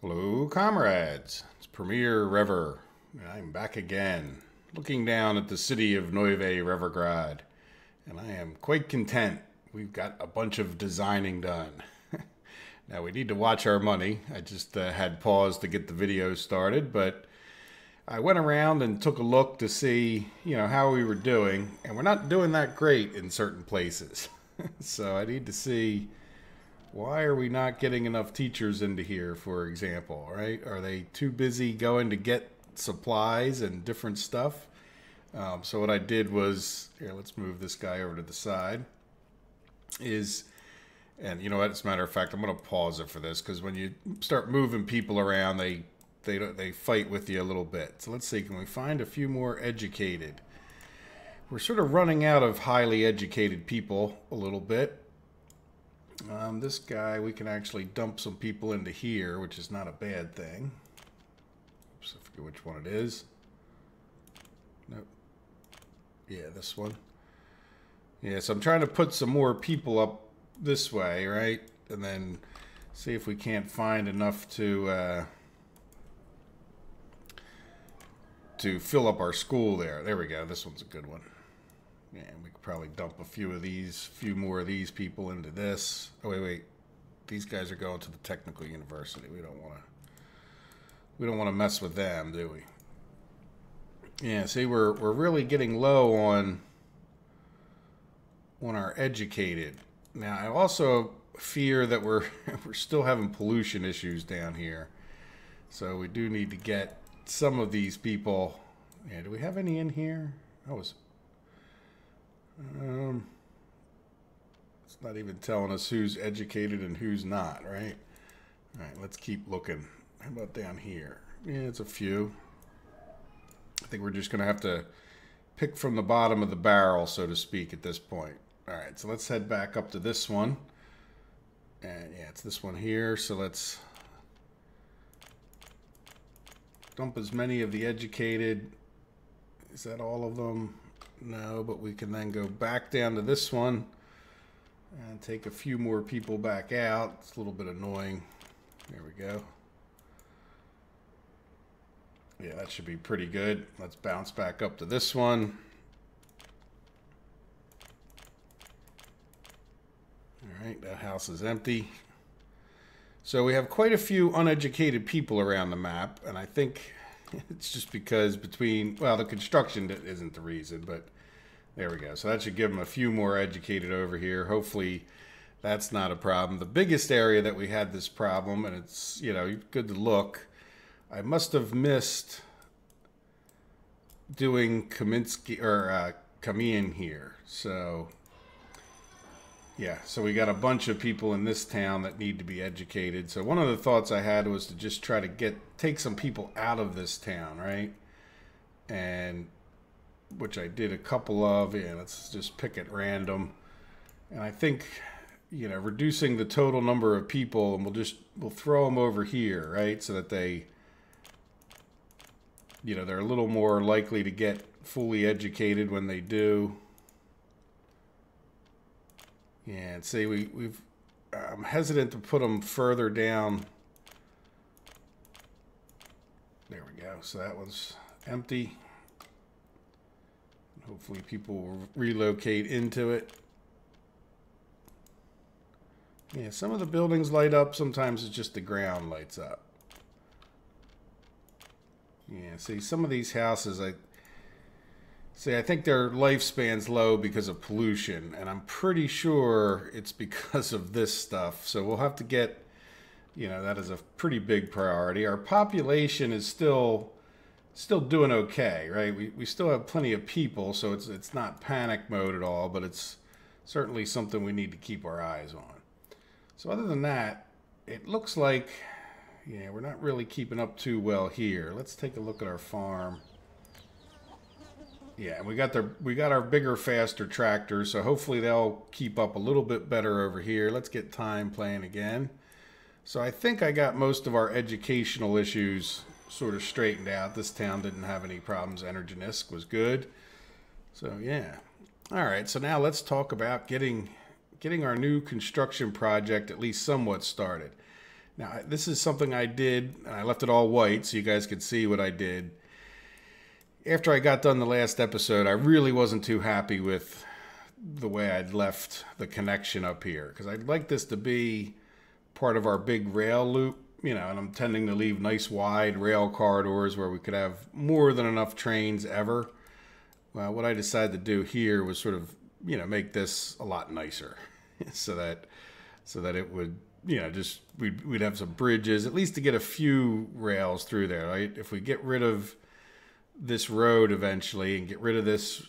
Hello, comrades. It's Premier Rever. I'm back again, looking down at the city of Neuve Revergrad, and I am quite content. We've got a bunch of designing done. Now we need to watch our money. I just had paused to get the video started, but I went around and took a look to see, how we were doing, and we're not doing that great in certain places. So I need to see, why are we not getting enough teachers into here, for example, right? Are they too busy going to get supplies and different stuff? So what I did was, here, let's move this guy over to the side, and you know what, as a matter of fact, I'm going to pause it for this, because when you start moving people around, they fight with you a little bit. So let's see, can we find a few more educated? We're sort of running out of highly educated people a little bit. This guy, we can actually dump some people into here, which is not a bad thing. Oops, I forget which one it is. Nope. Yeah, this one. Yeah, so I'm trying to put some more people up this way, right? And then see if we can't find enough to fill up our school there. There we go. This one's a good one. Yeah, we could probably dump a few more of these people into this. Oh, wait. These guys are going to the technical university. We don't want to mess with them, do we? Yeah, see, we're really getting low on our educated. Now, I also fear that we're still having pollution issues down here. So we do need to get some of these people. Yeah, do we have any in here? It's not even telling us who's educated and who's not, right? All right, let's keep looking. How about down here? Yeah, it's a few. I think we're just going to have to pick from the bottom of the barrel, so to speak, at this point. All right, so let's head back up to this one. And yeah, it's this one here. So let's dump as many of the educated. Is that all of them? No, but we can then go back down to this one and take a few more people back out. It's a little bit annoying. There we go. Yeah, that should be pretty good. Let's bounce back up to this one. All right, that house is empty. So we have quite a few uneducated people around the map, and I think it's just because the construction isn't the reason, but there we go. So that should give them a few more educated over here. Hopefully that's not a problem. The biggest area that we had this problem, and it's, good to look, I must have missed doing Kaminsky or Kamian here. So yeah, so we got a bunch of people in this town that need to be educated. So one of the thoughts I had was to just try to take some people out of this town, right? And which I did a couple of. Yeah, let's just pick at random. And I think, reducing the total number of people, and we'll throw them over here, right? So that they're a little more likely to get fully educated when they do. Yeah, and see, I'm hesitant to put them further down. There we go. So that one's empty. Hopefully people will relocate into it. Yeah, some of the buildings light up. Sometimes it's just the ground lights up. Yeah, see, some of these houses, I think their lifespan's low because of pollution, and I'm pretty sure it's because of this stuff. So we'll have to get, that is a pretty big priority. Our population is still doing okay, right? We still have plenty of people, so it's not panic mode at all, but it's certainly something we need to keep our eyes on. So other than that, it looks like, yeah, we're not really keeping up too well here. Let's take a look at our farm. Yeah, and we got our bigger, faster tractors, so hopefully they'll keep up a little bit better over here. Let's get time playing again. So I think I got most of our educational issues sort of straightened out. This town didn't have any problems. Energenisk was good. So yeah. All right, so now let's talk about getting our new construction project at least somewhat started. Now, this is something I did, and I left it all white so you guys could see what I did. After I got done the last episode, I really wasn't too happy with the way I'd left the connection up here, because I'd like this to be part of our big rail loop, you know, and I'm tending to leave nice wide rail corridors where we could have more than enough trains ever. Well, what I decided to do here was sort of, you know, make this a lot nicer so that it would, you know, just we'd have some bridges, at least to get a few rails through there, right? If we get rid of this road eventually and get rid of this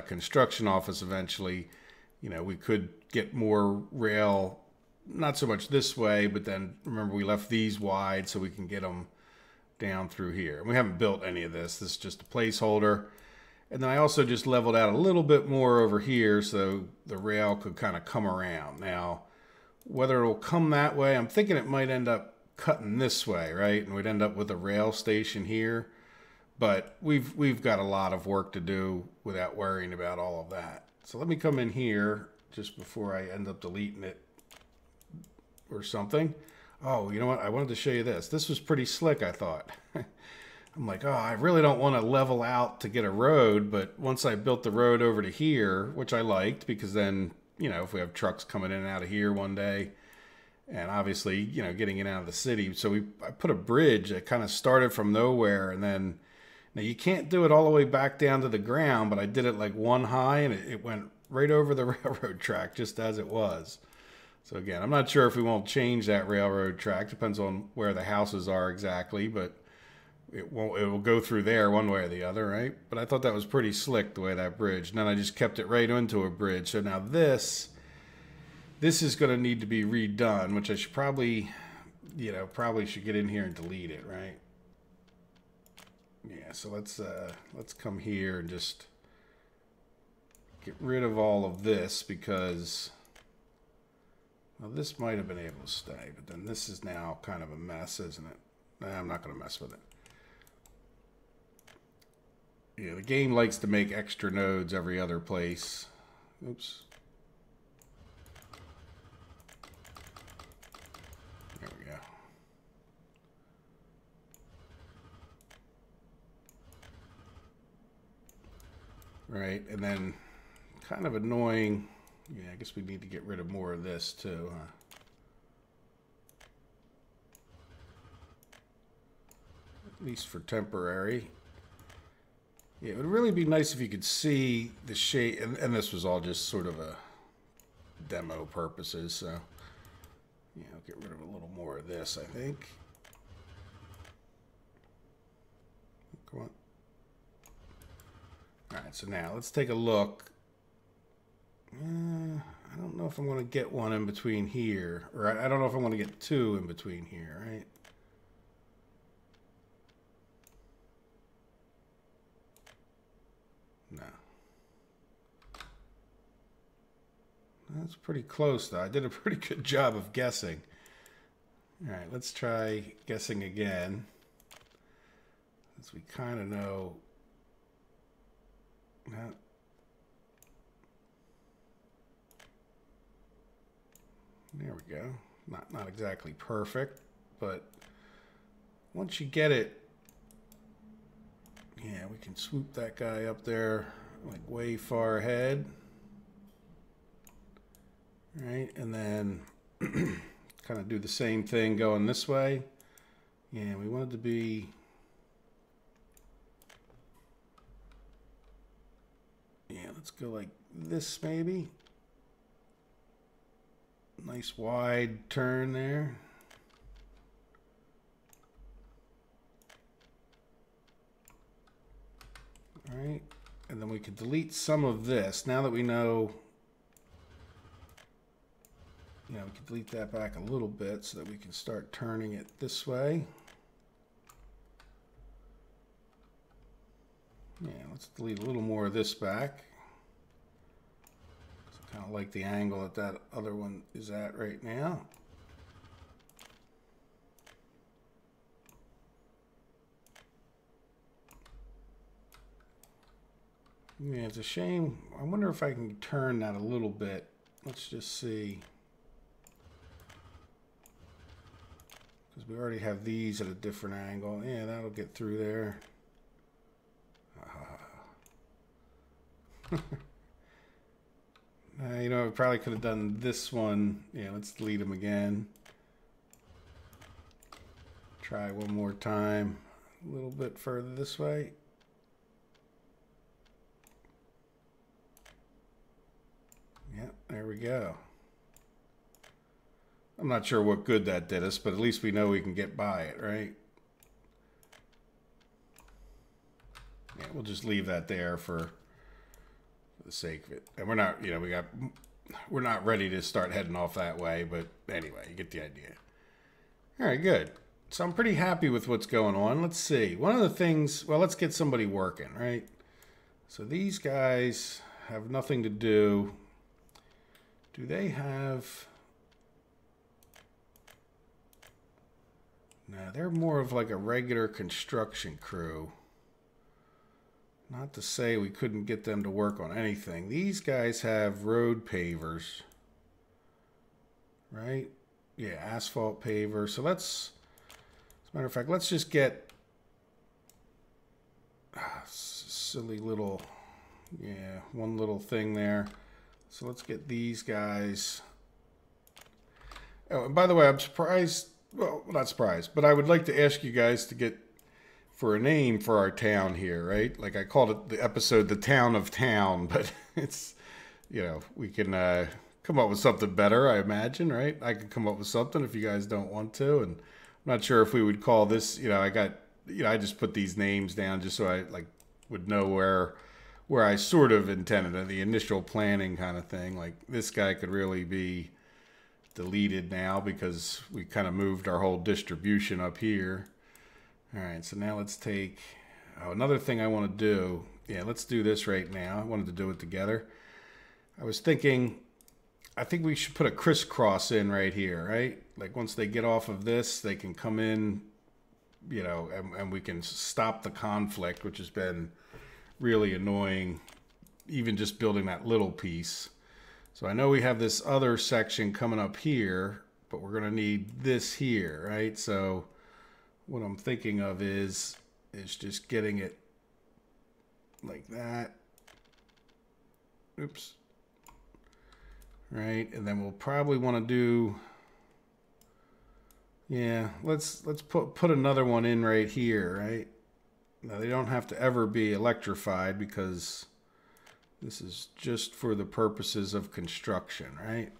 construction office eventually, you know, we could get more rail, not so much this way, but then remember we left these wide so we can get them down through here. And we haven't built any of this. This is just a placeholder. And then I also just leveled out a little bit more over here so the rail could kind of come around. Now, whether it'll come that way, I'm thinking it might end up cutting this way, right? And we'd end up with a rail station here. But we've got a lot of work to do without worrying about all of that. So let me come in here just before I end up deleting it or something. Oh, you know what? I wanted to show you this. This was pretty slick, I thought. I'm like, oh, I really don't want to level out to get a road, but once I built the road over to here, which I liked, because then, you know, if we have trucks coming in and out of here one day, and obviously, you know, getting in and out of the city, so I put a bridge that kind of started from nowhere, and then, now you can't do it all the way back down to the ground, but I did it like one high, and it went right over the railroad track just as it was. So again, I'm not sure if we won't change that railroad track. Depends on where the houses are exactly, but it will go through there one way or the other, right? But I thought that was pretty slick the way that bridge. And then I just kept it right into a bridge. So now this is going to need to be redone, which I should probably, you know, should get in here and delete it, right? Yeah, so let's come here and just get rid of all of this, because, well, this might have been able to stay, but then this is now kind of a mess, isn't it? Nah, I'm not going to mess with it. Yeah, the game likes to make extra nodes every other place. Oops. There we go. Right, and then kind of annoying. Yeah, I guess we need to get rid of more of this too, huh? At least for temporary. Yeah, it would really be nice if you could see the shape, and this was all just sort of a demo purposes, so yeah, I'll get rid of a little more of this, I think. Come on. Alright, so now let's take a look. I don't know if I'm going to get one in between here, or I don't know if I'm going to get two in between here, right? No. That's pretty close, though. I did a pretty good job of guessing. All right, let's try guessing again, since we kind of know. There we go. Not exactly perfect, but once you get it, yeah, we can swoop that guy up there like way far ahead. Right, and then kind of do the same thing going this way. Yeah, we want it to be, yeah, let's go like this maybe. Nice wide turn there. All right, and then we could delete some of this. Now that we know, you know, we can delete that back a little bit so that we can start turning it this way. Yeah, let's delete a little more of this back. So kind of like the angle that that other one is at right now. Yeah, it's a shame. I wonder if I can turn that a little bit. Let's just see. because we already have these at a different angle. Yeah, that'll get through there. You know, we probably could have done this one. Yeah, let's delete them again. Try one more time. A little bit further this way. Yeah, there we go. I'm not sure what good that did us, but at least we know we can get by it, right? Yeah, we'll just leave that there for the sake of it. And we're not, you know, we're not ready to start heading off that way, but anyway, you get the idea. All right, good. So I'm pretty happy with what's going on. Let's see. One of the things, well, let's get somebody working, right? So these guys have nothing to do. Do they have... No, they're more of like a regular construction crew. Not to say we couldn't get them to work on anything. These guys have road pavers, right? Yeah, asphalt paver. So let's, as a matter of fact, let's just get silly little, yeah, one little thing there. So let's get these guys. Oh, and by the way, I'm surprised. Well, not surprised, but I would like to ask you guys to get for a name for our town here, right? Like I called it the episode, The Town of Town, but it's, you know, we can come up with something better, I imagine, right? I could come up with something if you guys don't want to. And I'm not sure if we would call this, you know, I just put these names down just so I like would know where I sort of intended, the initial planning kind of thing. Like this guy could really be deleted now because we kind of moved our whole distribution up here. All right, so now let's take, another thing I want to do. Yeah, let's do this right now. I wanted to do it together. I was thinking, I think we should put a crisscross in right here, right? Like once they get off of this, they can come in, you know, and we can stop the conflict, which has been really annoying, even just building that little piece. So I know we have this other section coming up here, but we're going to need this here, right? So what I'm thinking of is just getting it like that. Oops. Right, and then we'll probably want to do, yeah, let's put another one in right here, right? Now they don't have to ever be electrified because this is just for the purposes of construction, right?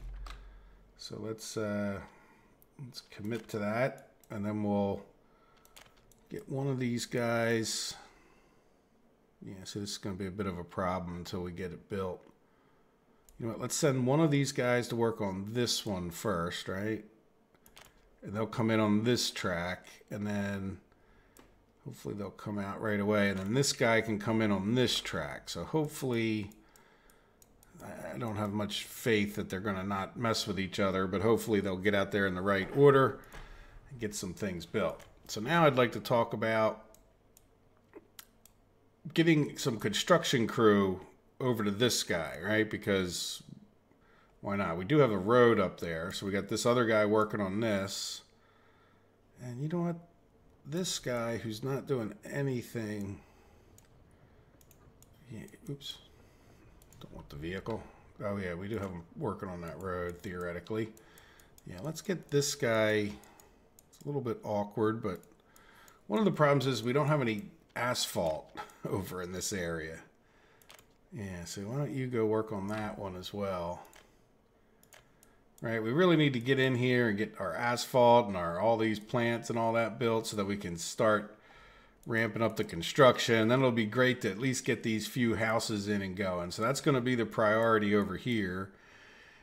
So let's commit to that, and then we'll get one of these guys. Yeah, so this is going to be a bit of a problem until we get it built. You know what, let's send one of these guys to work on this one first, right? And they'll come in on this track, and then hopefully they'll come out right away. And then this guy can come in on this track. So hopefully, I don't have much faith that they're going to not mess with each other, but hopefully they'll get out there in the right order and get some things built. So now I'd like to talk about getting some construction crew over to this guy, right? Because why not? We do have a road up there, so we got this other guy working on this. And you know what? This guy who's not doing anything. Yeah, oops. Don't want the vehicle. Oh yeah, we do have him working on that road theoretically. Yeah, let's get this guy. It's a little bit awkward, but one of the problems is we don't have any asphalt over in this area. Yeah, so why don't you go work on that one as well. Right, we really need to get in here and get our asphalt and all these plants and all that built so that we can start ramping up the construction. Then it'll be great to at least get these few houses in and going. So that's going to be the priority over here.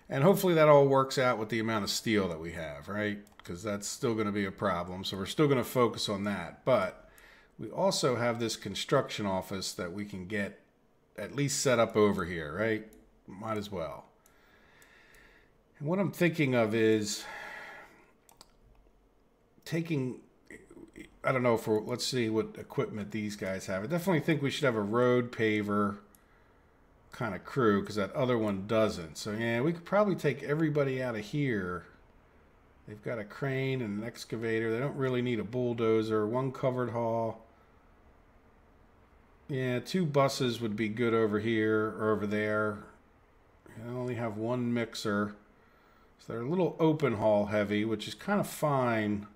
And hopefully that all works out with the amount of steel that we have, right? Because that's still going to be a problem. So we're still going to focus on that. But we also have this construction office that we can get at least set up over here, right? Might as well. And what I'm thinking of is taking, I don't know, let's see what equipment these guys have. I definitely think we should have a road paver kind of crew because that other one doesn't. So yeah, we could probably take everybody out of here They've got a crane and an excavator. They don't really need a bulldozer. One covered haul. Yeah, 2 buses would be good over here or over there. I only have 1 mixer. So they're a little open haul heavy, which is kind of fine.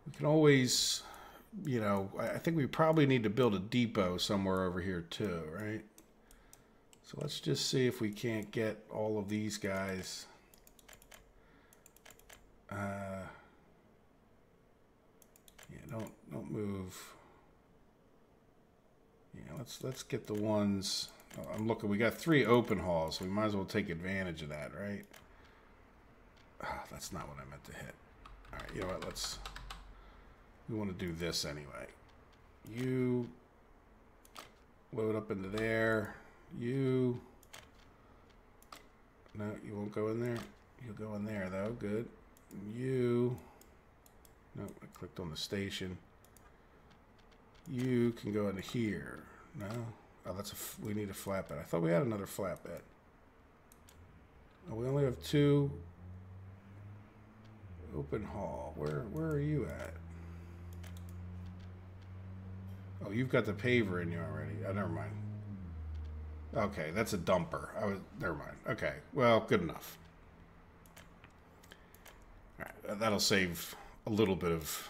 We can always, you know, I think we probably need to build a depot somewhere over here too, right? So let's just see if we can't get all of these guys. Yeah, don't move. Yeah, let's get the ones. I'm looking. We got 3 open hauls, so we might as well take advantage of that, right? Oh, that's not what I meant to hit. All right, you know what? We want to do this anyway. You load up into there. You. No, you won't go in there. You'll go in there though. Good. You. No, I clicked on the station. You can go into here. No. Oh, we need a flatbed. I thought we had another flatbed. Oh, we only have 2 open haul. Where are you at? Oh, you've got the paver in you already. Oh, never mind. Okay, that's a dumper. Never mind. Okay, well, good enough. All right, that'll save a little bit of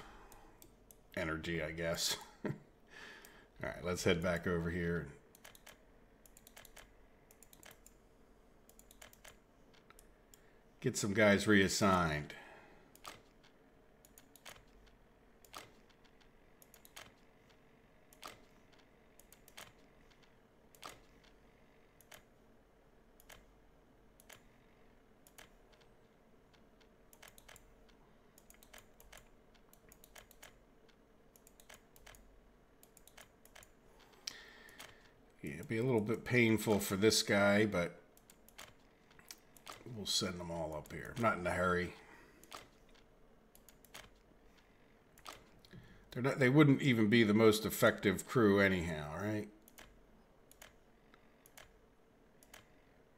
energy, I guess. All right, let's head back over here. Get some guys reassigned. Yeah, it'll be a little bit painful for this guy, but we'll send them all up here. Not in a hurry. They wouldn't even be the most effective crew anyhow, right?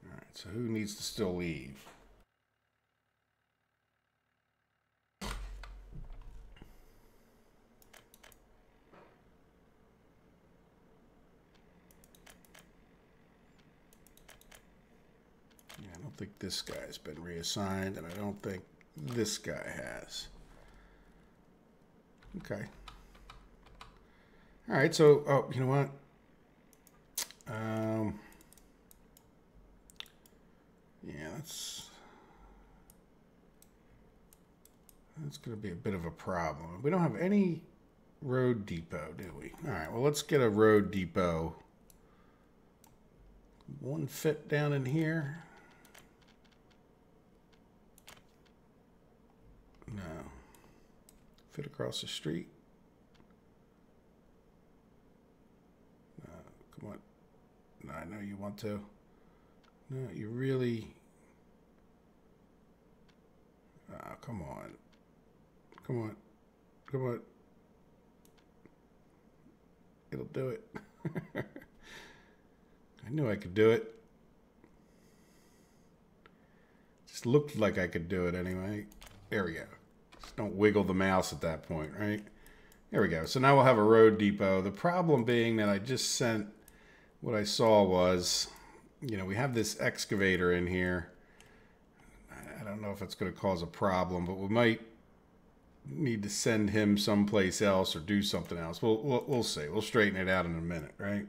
All right, so who needs to still leave? I don't think this guy's been reassigned, and I don't think this guy has. Okay. All right, so, oh, you know what? Yeah, that's going to be a bit of a problem. We don't have any road depot, do we? All right, well, let's get a road depot. One fit down in here. No. Fit across the street. No, come on. No, I know you want to. No, you really. Oh, come on. Come on. Come on. It'll do it. I knew I could do it. Just looked like I could do it anyway. There we go. Just don't wiggle the mouse at that point, right? There we go. So now we'll have a road depot. The problem being that I just sent, what I saw was, you know, we have this excavator in here. I don't know if it's going to cause a problem, but we might need to send him someplace else or do something else. We'll see. We'll straighten it out in a minute, right?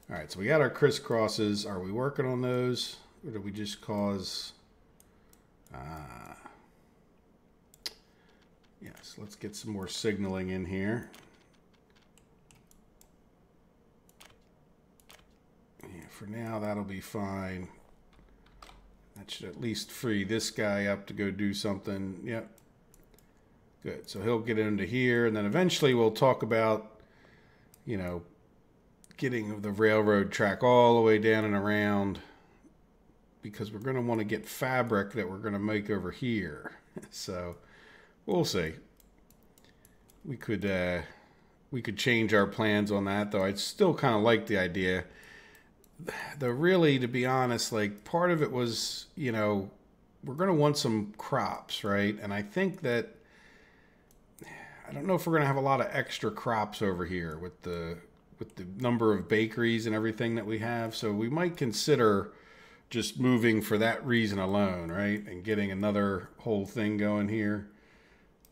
All right, so we got our crisscrosses. Are we working on those? Or did we just cause... yes, let's get some more signaling in here. Yeah, for now, that'll be fine. That should at least free this guy up to go do something. Yep. Good. So he'll get into here, and then eventually we'll talk about, you know, getting the railroad track all the way down and around, because we're going to want to get fabric that we're going to make over here. So we'll see. We could change our plans on that, though. I'd still kind of like the idea. Though really, to be honest, like part of it was, you know, we're going to want some crops, right? And I think that, I don't know if we're going to have a lot of extra crops over here with the number of bakeries and everything that we have. So we might consider just moving for that reason alone, right? And getting another whole thing going here.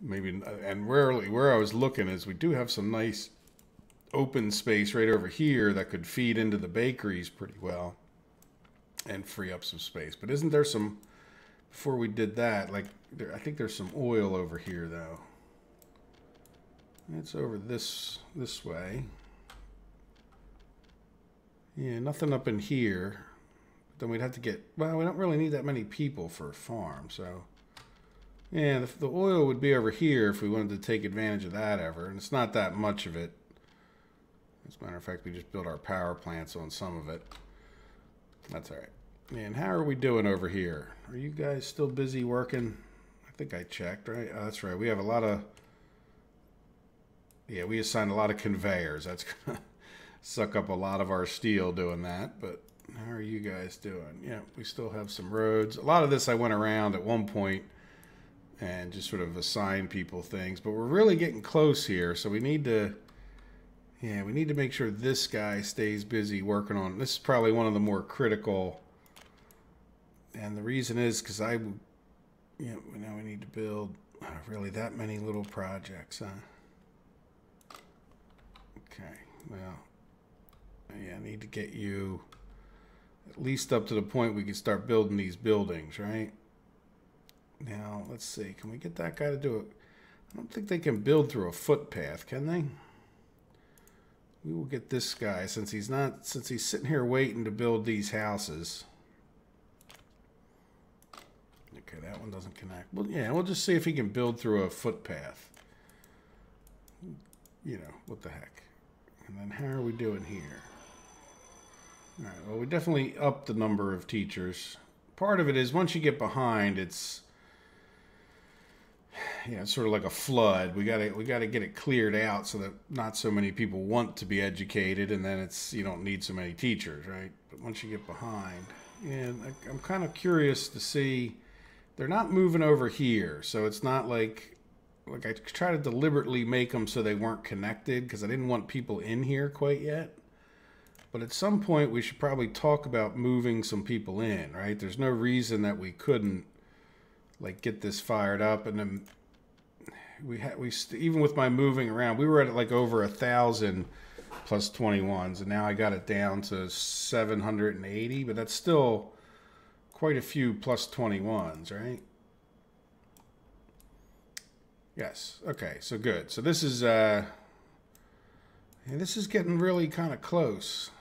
Maybe, and where I was looking is we do have some nice open space right over here that could feed into the bakeries pretty well and free up some space. But isn't there some, before we did that, like, I think there's some oil over here though. It's over this way. Yeah, nothing up in here. Then we'd have to get, well, we don't really need that many people for a farm, so. Yeah, the oil would be over here if we wanted to take advantage of that ever, and it's not that much of it. As a matter of fact, we just built our power plants on some of it. That's all right. And how are we doing over here? Are you guys still busy working? I think I checked, right? Oh, that's right. We have a lot of, yeah, we assigned a lot of conveyors. That's going to suck up a lot of our steel doing that, but how are you guys doing? Yeah, we still have some roads. A lot of this I went around at one point and just sort of assigned people things, but we're really getting close here, so we need to, yeah, we need to make sure this guy stays busy working on, this is probably one of the more critical, and the reason is because now we need to build really that many little projects, huh? Okay, well, yeah, I need to get you at least up to the point we can start building these buildings, right? Now, let's see. Can we get that guy to do it? I don't think they can build through a footpath, can they? We will get this guy, since he's sitting here waiting to build these houses. Okay, that one doesn't connect. Well, yeah, we'll just see if he can build through a footpath. You know, what the heck. And then how are we doing here? All right, well, we definitely upped the number of teachers. Part of it is once you get behind, it's, yeah, it's sort of like a flood. We gotta get it cleared out so that not so many people want to be educated, and then you don't need so many teachers, right? But once you get behind, and I'm kind of curious to see, they're not moving over here, so it's not like I try to deliberately make them so they weren't connected because I didn't want people in here quite yet. But at some point, we should probably talk about moving some people in, right? There's no reason that we couldn't, like, get this fired up. And then even with my moving around, we were at like over 1,000 plus 21s, and now I got it down to 780. But that's still quite a few plus 21s, right? Yes. Okay. So good. So this is getting really kind of close.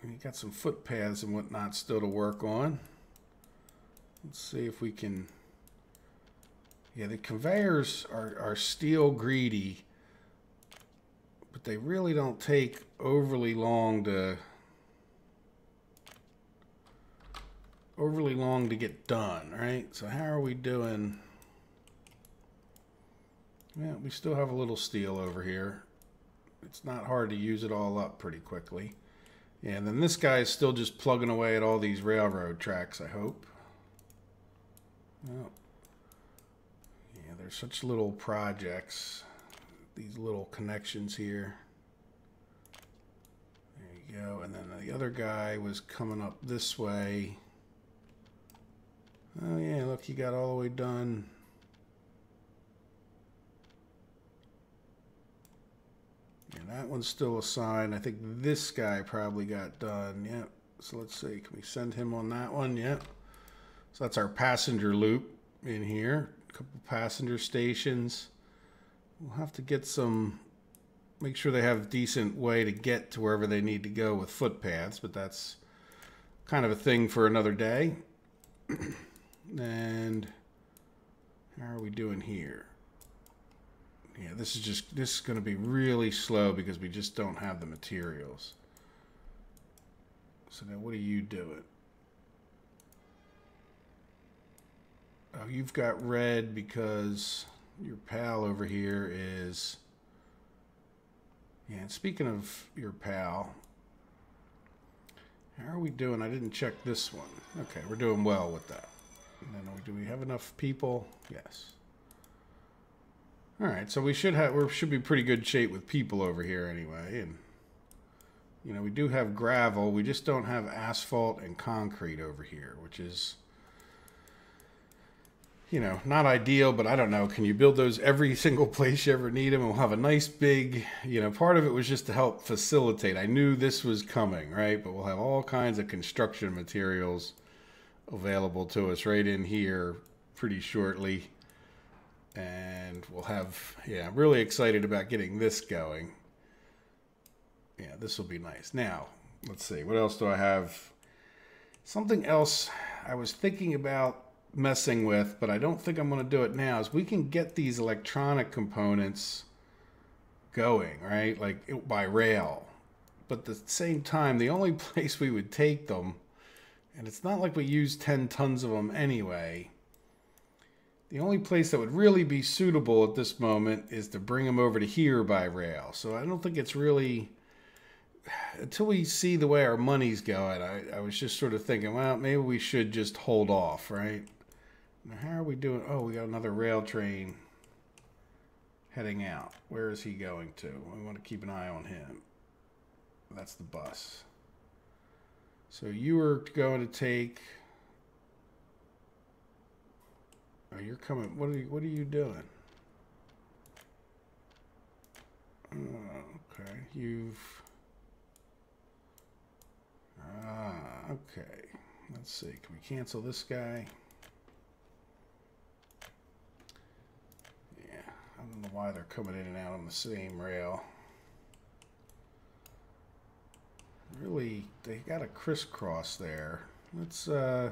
You got some footpaths and whatnot still to work on. Let's see if we can. Yeah, the conveyors are steel greedy, but they really don't take overly long to get done, right? So how are we doing? Yeah, we still have a little steel over here. It's not hard to use it all up pretty quickly. Yeah, and then this guy is still just plugging away at all these railroad tracks, I hope. Well, yeah, there's such little projects. These little connections here. There you go. And then the other guy was coming up this way. Oh, yeah, look, he got all the way done. And that one's still assigned. I think this guy probably got done. Yep. So let's see. Can we send him on that one? Yep. So that's our passenger loop in here. A couple passenger stations. We'll have to get some, make sure they have a decent way to get to wherever they need to go with footpaths, but that's kind of a thing for another day. And how are we doing here? Yeah, this is going to be really slow because we just don't have the materials. So now what are you doing? Oh, you've got red because your pal over here is... Yeah, and speaking of your pal, how are we we doing? I didn't check this one. Okay, we're doing well with that. And then do we have enough people? Yes. All right, so we should be pretty good shape with people over here anyway. And you know, we do have gravel. We just don't have asphalt and concrete over here, which is, you know, not ideal, but I don't know. Can you build those every single place you ever need them? And we'll have a nice big, you know, part of it was just to help facilitate. I knew this was coming, right? But we'll have all kinds of construction materials available to us right in here pretty shortly. And we'll have, yeah, I'm really excited about getting this going. Yeah, this will be nice. Now, let's see. What else do I have? Something else I was thinking about messing with, but I don't think I'm going to do it now, is we can get these electronic components going, right? Like by rail. But at the same time, the only place we would take them, and it's not like we use 10 tons of them anyway, the only place that would really be suitable at this moment is to bring them over to here by rail. So I don't think it's really, until we see the way our money's going, I was just sort of thinking, well, maybe we should just hold off, right? Now, how are we doing? Oh, we got another rail train heading out. Where is he going to? We want to keep an eye on him. That's the bus. So you were going to take... Oh, you're coming. What are you doing? Okay. Okay. Let's see. Can we cancel this guy? Yeah. I don't know why they're coming in and out on the same rail. Really, they got a crisscross there. Let's, now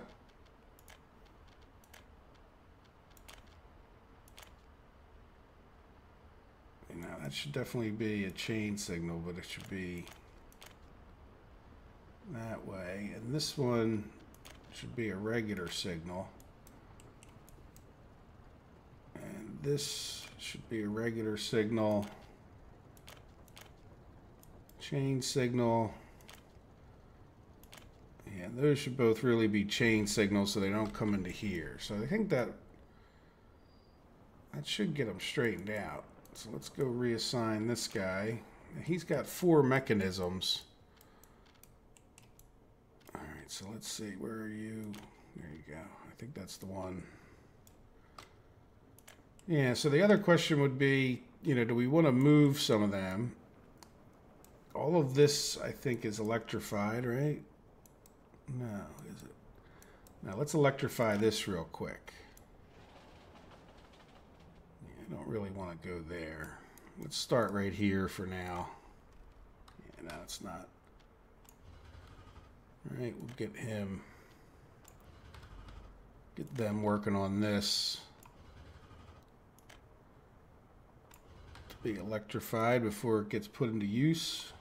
that should definitely be a chain signal, but it should be that way. And this one should be a regular signal. And this should be a regular signal. Chain signal. Yeah, those should both really be chain signals so they don't come into here. So I think that should get them straightened out. So let's go reassign this guy. He's got 4 mechanisms. All right, so let's see. Where are you? There you go. I think that's the one. Yeah, so the other question would be, you know, do we want to move some of them? All of this, I think, is electrified, right? No, is it? Now, let's electrify this real quick. I don't really want to go there. Let's start right here for now. Yeah, no, it's not. All right, we'll get them working on this to be electrified before it gets put into use.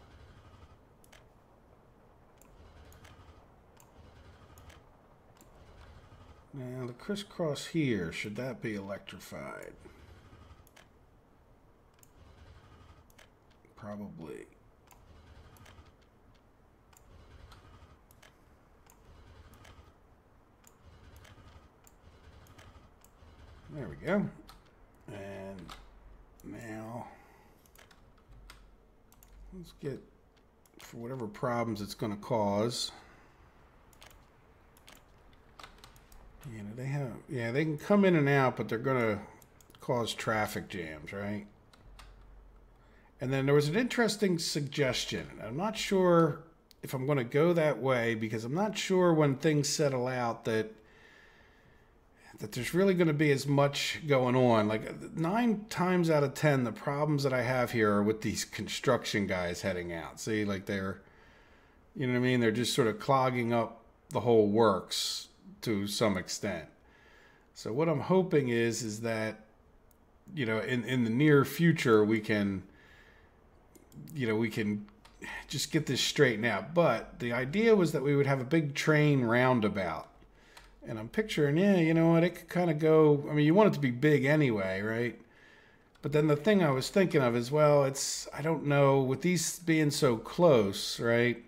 Now, the crisscross here, should that be electrified? Probably. There we go. And now let's get, for whatever problems it's going to cause. You know, they have, yeah, they can come in and out, but they're going to cause traffic jams, right? And then there was an interesting suggestion. I'm not sure if I'm going to go that way because I'm not sure when things settle out that there's really going to be as much going on. Like 9 times out of 10, the problems that I have here are with these construction guys heading out. See, like they're, you know what I mean? They're just sort of clogging up the whole works to some extent. So what I'm hoping is that, you know, in the near future, we can just get this straightened out. But the idea was that we would have a big train roundabout. And I'm picturing, yeah, you know what, it could kind of go, I mean, you want it to be big anyway, right? But then the thing I was thinking of is, well, it's, I don't know, with these being so close, right?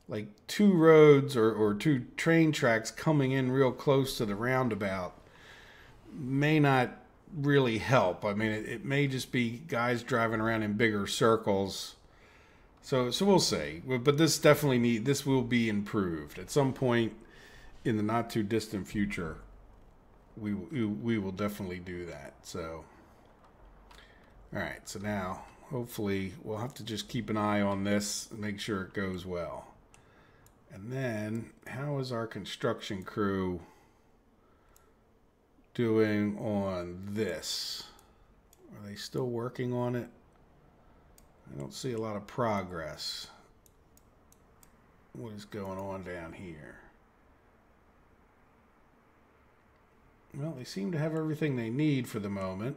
like 2 roads or 2 train tracks coming in real close to the roundabout may not really help. I mean, it may just be guys driving around in bigger circles. So we'll see. But this will be improved at some point in the not too distant future. We will definitely do that. So, all right. So now, hopefully, we'll have to just keep an eye on this and make sure it goes well. And then, how is our construction crew doing on this? Are they still working on it? I don't see a lot of progress. What is going on down here? Well, they seem to have everything they need for the moment.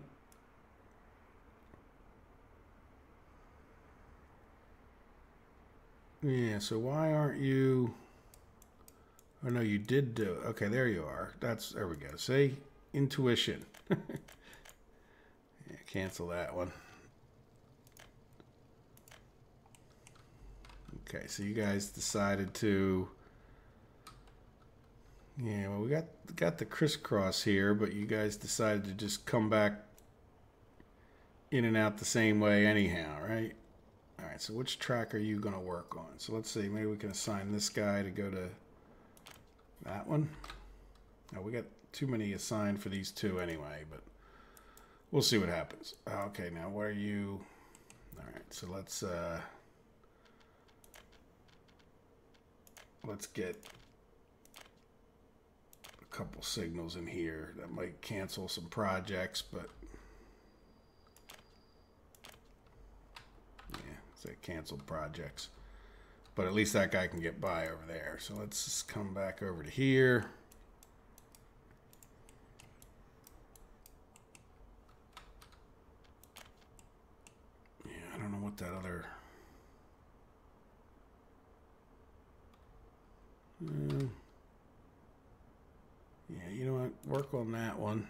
Yeah, so why aren't you... Oh, no, you did do it. Okay, there you are. There we go. See? Intuition. Yeah, cancel that one. Okay, so you guys decided to... Yeah, well, we got the crisscross here, but you guys decided to just come back in and out the same way anyhow, right? All right, so which track are you going to work on? So let's see, maybe we can assign this guy to go to that one. No, we got too many assigned for these 2 anyway, but we'll see what happens. Okay, now where are you? All right, so let's get a couple signals in here that might cancel some projects, but yeah, say canceled projects. But at least that guy can get by over there. So let's just come back over to here. Yeah, I don't know what that other... yeah, you know what? Work on that one.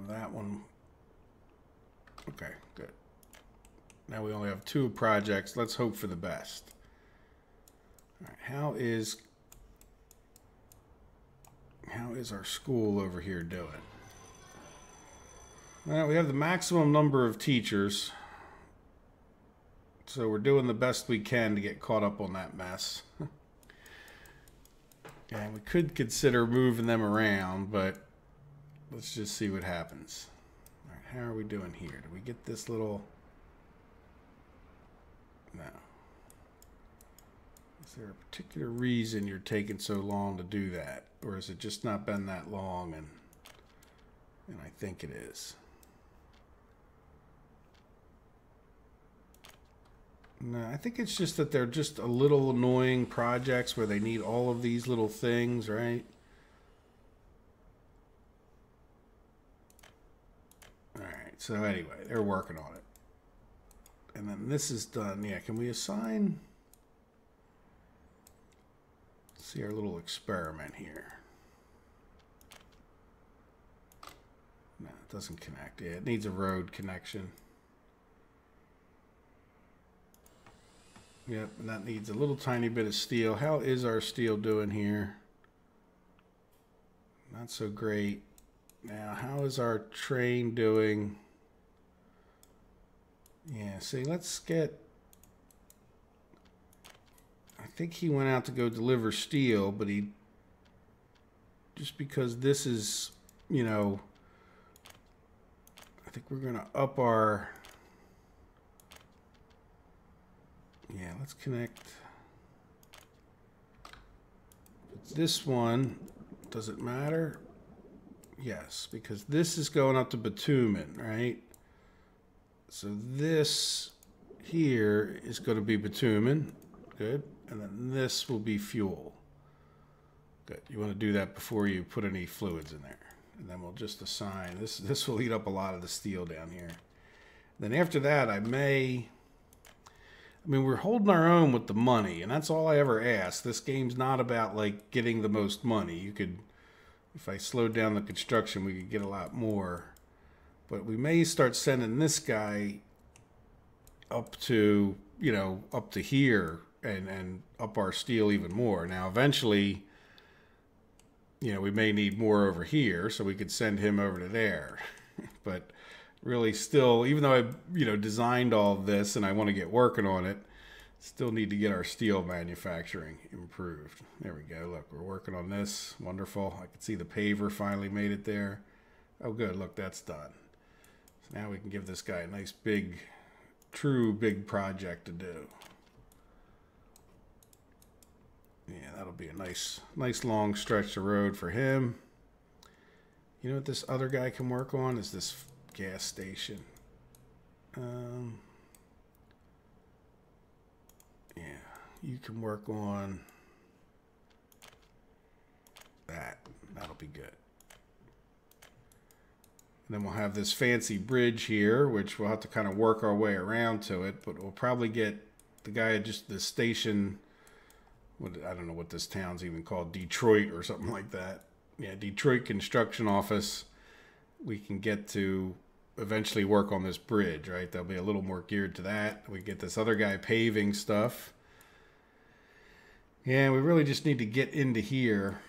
That one. Okay, good. Now we only have 2 projects. Let's hope for the best. All right, how is our school over here doing? Well, we have the maximum number of teachers. So we're doing the best we can to get caught up on that mess. And we could consider moving them around, but let's just see what happens. All right, how are we doing here? Do we get this little... No. Is there a particular reason you're taking so long to do that? Or has it just not been that long and I think it is. No, I think it's just that they're just a little annoying projects where they need all of these little things, right? All right, so anyway, they're working on it. And then this is done. Yeah, can we assign? Let's see our little experiment here. No, it doesn't connect. Yeah, it needs a road connection. Yep, and that needs a little tiny bit of steel. How is our steel doing here? Not so great. Now, how is our train doing? Yeah, see, let's get... I think he went out to go deliver steel, but he... Just because this is, you know... I think we're going to up our... Yeah, let's connect this one. Does it matter? Yes, because this is going up to bitumen, right? So this here is going to be bitumen. Good. And then this will be fuel. Good. You want to do that before you put any fluids in there. And then we'll just assign this. This will eat up a lot of the steel down here. Then after that, I mean, we're holding our own with the money, and that's all I ever ask. This game's not about, like, getting the most money. You could, if I slowed down the construction, we could get a lot more. But we may start sending this guy up to you know, up to here and up our steel even more. Now, eventually, you know, we may need more over here, so we could send him over to there. But really still, even though I, you know, designed all of this and I want to get working on it, still need to get our steel manufacturing improved. There we go. Look, we're working on this. Wonderful. I can see the paver finally made it there. Oh, good. Look, that's done. So now we can give this guy a nice big, true big project to do. Yeah, that'll be a nice long stretch of road for him. You know what this other guy can work on is this gas station. Yeah, you can work on that. That'll be good. And then we'll have this fancy bridge here, which we'll have to kind of work our way around to it, but we'll probably get the guy at just the station. I don't know what this town's even called, Detroit or something like that. Yeah, Detroit Construction Office. We can get to eventually work on this bridge, right? They'll be a little more geared to that. We get this other guy paving stuff. Yeah, we really just need to get into here.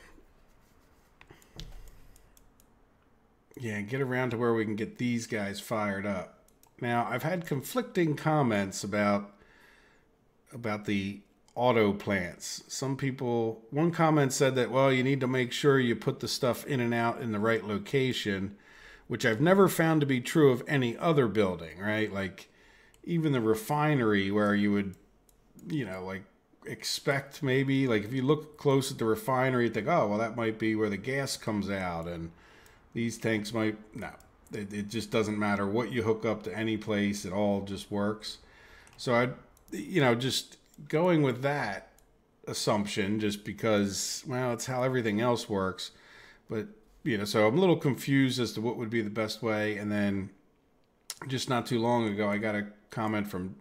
Yeah, get around to where we can get these guys fired up. Now, I've had conflicting comments about the auto plants. Some people, one comment said that, well, you need to make sure you put the stuff in and out in the right location, which I've never found to be true of any other building, right? Like even the refinery where you would, you know, like expect maybe, like if you look close at the refinery, you think, oh, well, that might be where the gas comes out and these tanks might, no, it just doesn't matter what you hook up to any place. It all just works. So I, you know, just going with that assumption just because, well, it's how everything else works. But, you know, so I'm a little confused as to what would be the best way. And then just not too long ago, I got a comment from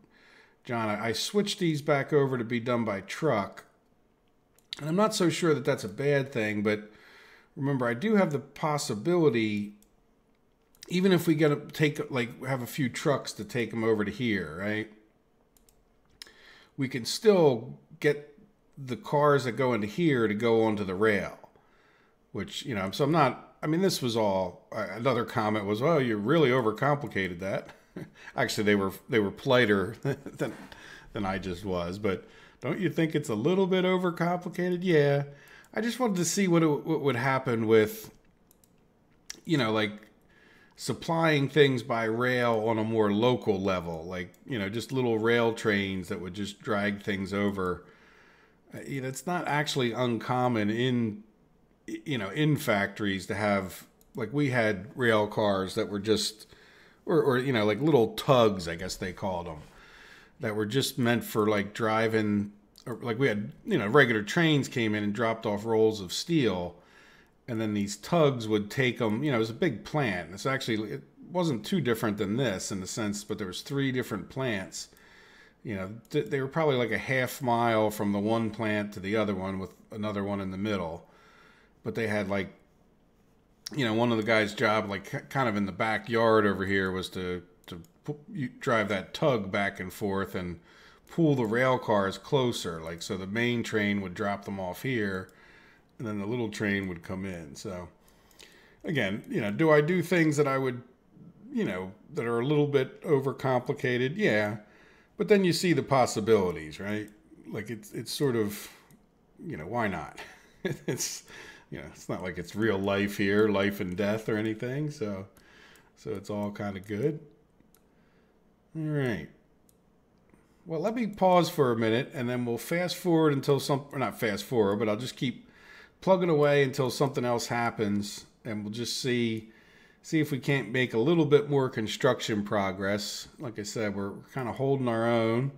John. I switched these back over to be done by truck. And I'm not so sure that that's a bad thing, but remember, I do have the possibility, even if we get to take, like, have a few trucks to take them over to here, right? We can still get the cars that go into here to go onto the rail, which, you know, so I'm not, I mean, this was all, another comment was, well, you really overcomplicated that. Actually, they were politer than I just was, but don't you think it's a little bit overcomplicated? Yeah. I just wanted to see what would happen with, you know, like supplying things by rail on a more local level, like, you know, just little rail trains that would just drag things over. You know, it's not actually uncommon in, you know, in factories to have, like we had rail cars that were just, or you know, like little tugs, I guess they called them, that were just meant for like driving, or like we had, you know, regular trains came in and dropped off rolls of steel. And then these tugs would take them, you know, it was a big plant. It's actually, it wasn't too different than this in the sense, but there was 3 different plants. You know, they were probably like a half mile from the one plant to the other one with another one in the middle. But they had like, you know, one of the guys' job, like kind of in the backyard over here was to drive that tug back and forth and pull the rail cars closer. Like, so the main train would drop them off here, and then the little train would come in. So again, you know, do I do things that I would, you know, that are a little bit overcomplicated? Yeah. But then you see the possibilities, right? Like it's sort of, you know, why not? It's, you know, it's not like it's real life here, life and death or anything. So it's all kind of good. All right. Well, let me pause for a minute and then we'll fast forward until or not fast forward, but I'll just keep plugging away until something else happens, and we'll just see if we can't make a little bit more construction progress. Like I said, we're kind of holding our own.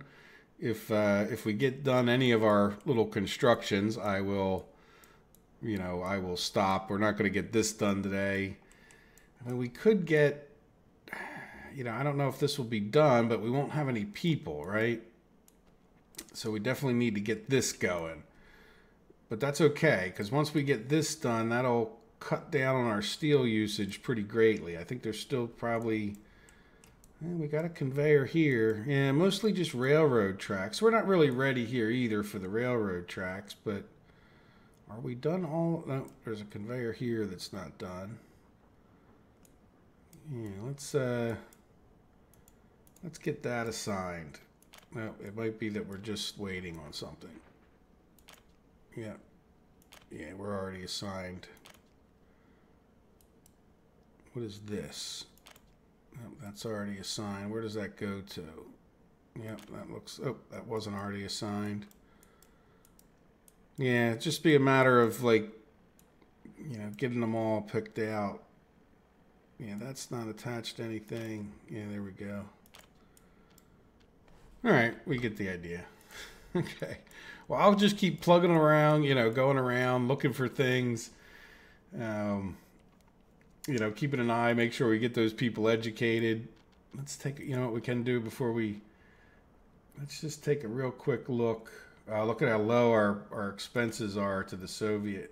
If we get done any of our little constructions, I will stop. We're not going to get this done today. I mean, we could get, you know, I don't know if this will be done, but we won't have any people, right? So we definitely need to get this going. But that's okay, because once we get this done, that'll cut down on our steel usage pretty greatly. I think there's still probably, And we got a conveyor here. Yeah, mostly just railroad tracks. We're not really ready here either for the railroad tracks, but are we done all? No, there's a conveyor here that's not done. Yeah, let's get that assigned. No, it might be that we're just waiting on something. Yeah. Yeah, we're already assigned. What is this? Oh, that's already assigned. Where does that go to? Yep, that looks... Oh, that wasn't already assigned. Yeah, it'd just be a matter of, like, you know, getting them all picked out. Yeah, that's not attached to anything. Yeah, there we go. All right, we get the idea. Okay. Well, I'll just keep plugging around, you know, going around, looking for things. You know, keeping an eye, make sure we get those people educated. Let's take, you know what we can do before we... Let's just take a real quick look. Look at how low our expenses are to the Soviet.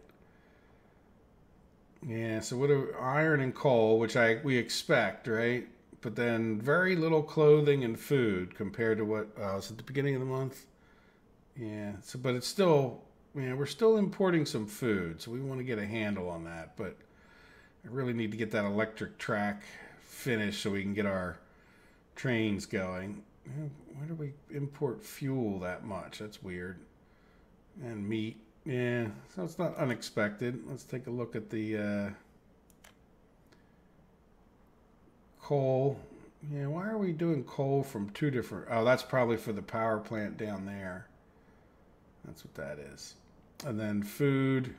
Yeah, so what are iron and coal, which we expect, right? But then very little clothing and food compared to what was at the beginning of the month. Yeah, so but it's still, yeah, we're still importing some food, so we want to get a handle on that. But I really need to get that electric track finished so we can get our trains going. Why do we import fuel that much? That's weird. And meat. Yeah, so it's not unexpected. Let's take a look at the coal. Yeah, why are we doing coal from two different... Oh, that's probably for the power plant down there. That's what that is. And then food.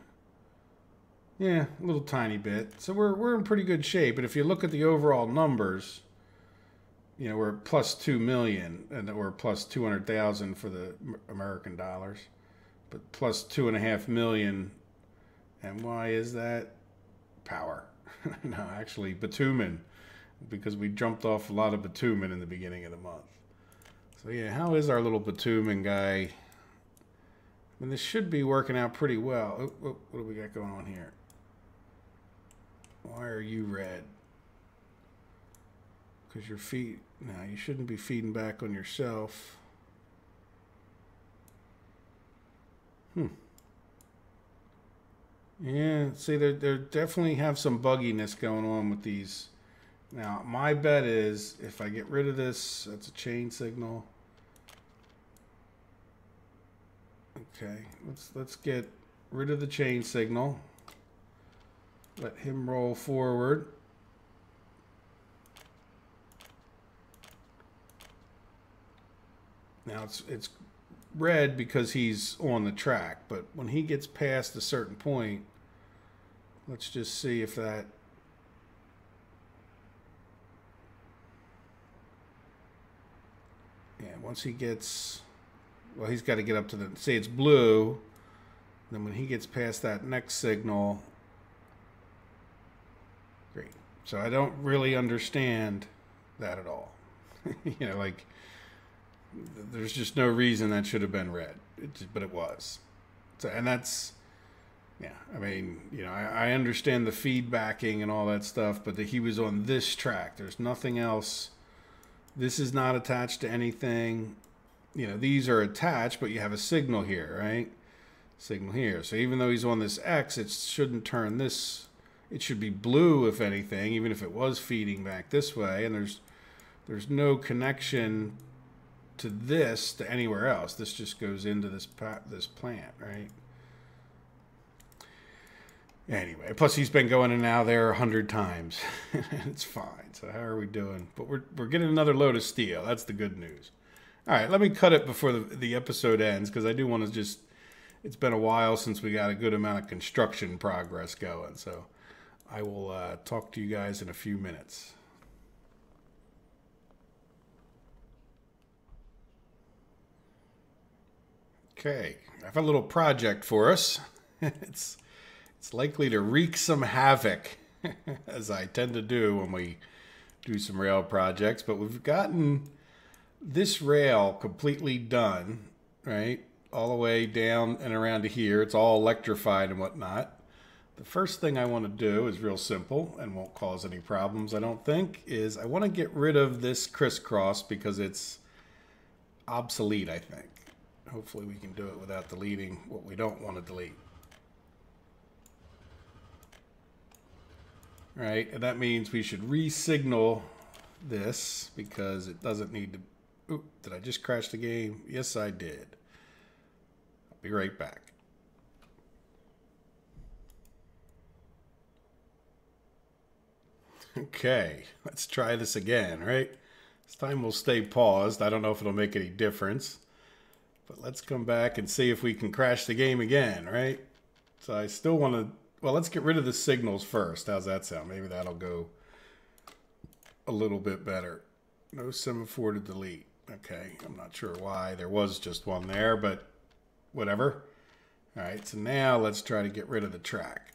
Yeah, a little tiny bit. So we're in pretty good shape. But if you look at the overall numbers, you know, we're plus 2 million, and we're plus 200,000 for the American dollars. But plus 2.5 million. And why is that? Power. No, actually bitumen, because we jumped off a lot of bitumen in the beginning of the month. So yeah, how is our little bitumen guy? I mean, this should be working out pretty well. Oh, oh, what do we got going on here? Why are you red? Because your feet... No, you shouldn't be feeding back on yourself. Yeah, see, they definitely have some bugginess going on with these. Now, my bet is if I get rid of this, that's a chain signal. Okay, let's get rid of the chain signal. Let him roll forward. Now it's red because he's on the track, but when he gets past a certain point, let's just see if that... Yeah, once he gets... Well, he's got to get up to the... Say it's blue. Then when he gets past that next signal... Great. So I don't really understand that at all. You know, like... There's just no reason that should have been red. But it was. So, and that's... Yeah, I mean, you know, I understand the feedbacking and all that stuff, but he was on this track. There's nothing else. This is not attached to anything. You know, these are attached, but you have a signal here, right? Signal here. So even though he's on this X, it shouldn't turn this. It should be blue, if anything, even if it was feeding back this way. And there's no connection to this to anywhere else. This just goes into this plant, right? Anyway, plus he's been going in and out there 100 times. It's fine. So how are we doing? But we're getting another load of steel. That's the good news. All right, let me cut it before the episode ends, because I do want to just... It's been a while since we got a good amount of construction progress going. So I will talk to you guys in a few minutes. Okay, I have a little project for us. It's likely to wreak some havoc, as I tend to do when we do some rail projects. But we've gotten this rail completely done, right? All the way down and around to here. It's all electrified and whatnot. The first thing I want to do is real simple and won't cause any problems, I don't think, is I want to get rid of this crisscross because it's obsolete, I think. Hopefully we can do it without deleting what we don't want to delete. All right, and that means we should re-signal this because it doesn't need to... Oop, did I just crash the game? Yes, I did. I'll be right back. Okay, let's try this again, right? This time we'll stay paused. I don't know if it'll make any difference. But let's come back and see if we can crash the game again, right? So I still want to... Well, let's get rid of the signals first. How's that sound? Maybe that'll go a little bit better. No semaphore to delete. Okay, I'm not sure why. There was just one there, but whatever. All right, so now let's try to get rid of the track.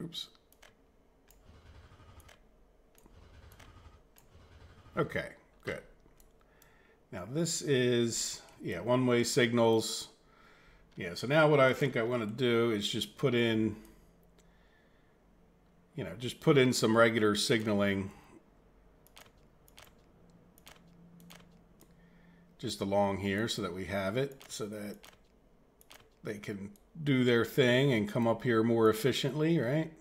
Oops. Okay, good. Now this is, yeah, one-way signals. Yeah, so now what I think I want to do is just put in, you know, just put in some regular signaling just along here so that we have it, so that they can do their thing and come up here more efficiently, right?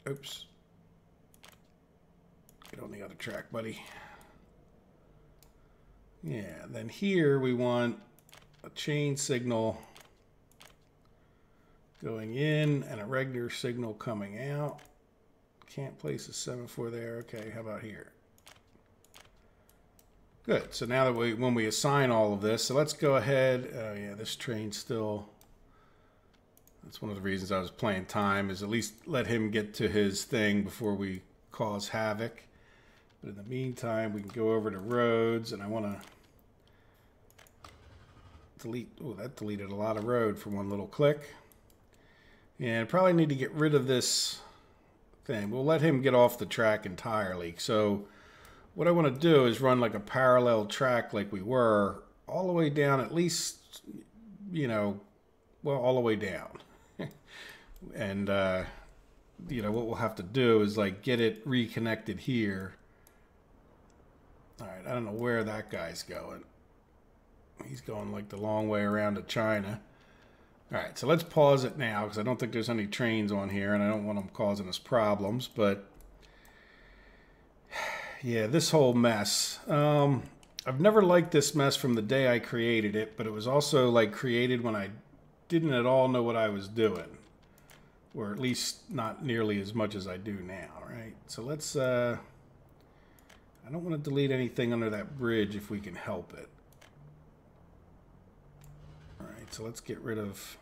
Oops. Get on the other track, buddy. Yeah, then here we want a chain signal going in and a regular signal coming out. Can't place a semaphore there. Okay, how about here? Good. So now that when we assign all of this, so let's go ahead. Oh yeah, this train still... That's one of the reasons I was playing time, is at least let him get to his thing before we cause havoc. But in the meantime, we can go over to roads, and I want to delete... Oh, that deleted a lot of road for one little click. And probably need to get rid of this thing. We'll let him get off the track entirely. So what I want to do is run like a parallel track like we were, all the way down, at least, you know, well, all the way down. And, you know, what we'll have to do is like get it reconnected here. All right, I don't know where that guy's going. He's going like the long way around to China. All right, so let's pause it now because I don't think there's any trains on here and I don't want them causing us problems. But yeah, this whole mess. I've never liked this mess from the day I created it, but it was also like created when I didn't at all know what I was doing. Or at least not nearly as much as I do now, right? So let's, I don't want to delete anything under that bridge if we can help it. All right, so let's get rid of